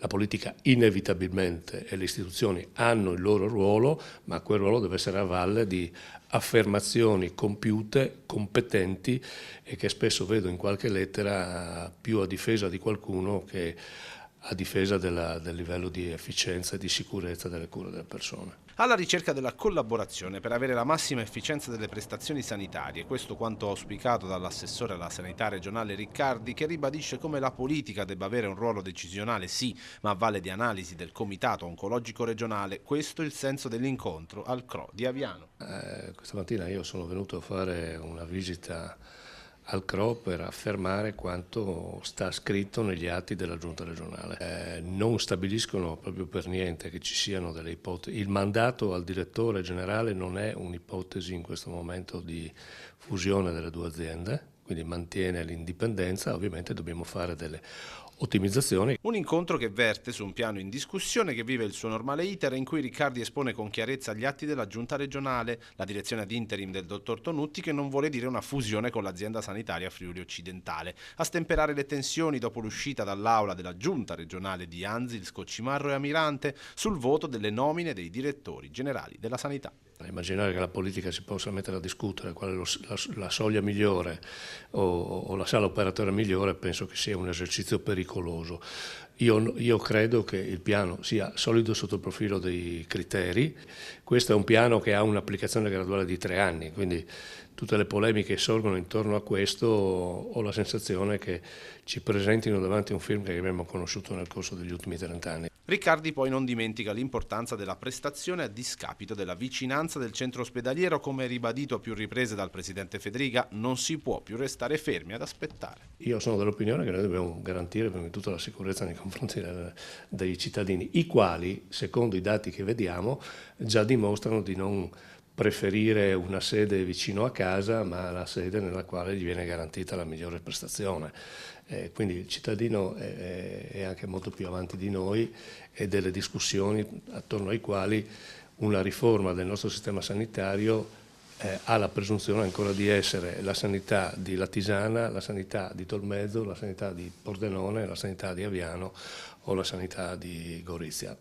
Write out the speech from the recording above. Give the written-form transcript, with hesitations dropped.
La politica inevitabilmente e le istituzioni hanno il loro ruolo, ma quel ruolo deve essere a valle di affermazioni compiute, competenti e che spesso vedo in qualche lettera più a difesa di qualcuno che a difesa del livello di efficienza e di sicurezza delle cure delle persone. Alla ricerca della collaborazione per avere la massima efficienza delle prestazioni sanitarie, questo quanto auspicato dall'assessore alla sanità regionale Riccardi, che ribadisce come la politica debba avere un ruolo decisionale sì, ma a valle di analisi del Comitato Oncologico Regionale. Questo è il senso dell'incontro al CRO di Aviano. Questa mattina io sono venuto a fare una visita al CRO per affermare quanto sta scritto negli atti della Giunta regionale. Non stabiliscono proprio per niente che ci siano delle ipotesi. Il mandato al direttore generale non è un'ipotesi in questo momento di fusione delle due aziende, quindi mantiene l'indipendenza. Ovviamente dobbiamo fare delle ottimizzazioni. Un incontro che verte su un piano in discussione che vive il suo normale iter, in cui Riccardi espone con chiarezza gli atti della giunta regionale, la direzione ad interim del dottor Tonutti, che non vuole dire una fusione con l'azienda sanitaria Friuli Occidentale. A stemperare le tensioni dopo l'uscita dall'aula della giunta regionale di Anzil, Scoccimarro e Amirante sul voto delle nomine dei direttori generali della sanità. Immaginare che la politica si possa mettere a discutere qual è la soglia migliore o la sala operatoria migliore penso che sia un esercizio pericoloso. Io credo che il piano sia solido sotto il profilo dei criteri. Questo è un piano che ha un'applicazione graduale di 3 anni, quindi tutte le polemiche che sorgono intorno a questo ho la sensazione che ci presentino davanti a un film che abbiamo conosciuto nel corso degli ultimi 30 anni. Riccardi poi non dimentica l'importanza della prestazione a discapito della vicinanza del centro ospedaliero, come ribadito a più riprese dal presidente Federica. Non si può più restare fermi ad aspettare. Io sono dell'opinione che noi dobbiamo garantire prima di tutto la sicurezza nei confronti dei cittadini, i quali, secondo i dati che vediamo, già dimostrano di non preferire una sede vicino a casa, ma la sede nella quale gli viene garantita la migliore prestazione. Quindi il cittadino è anche molto più avanti di noi e delle discussioni attorno ai quali una riforma del nostro sistema sanitario ha la presunzione ancora di essere la sanità di Latisana, la sanità di Tolmezzo, la sanità di Pordenone, la sanità di Aviano o la sanità di Gorizia.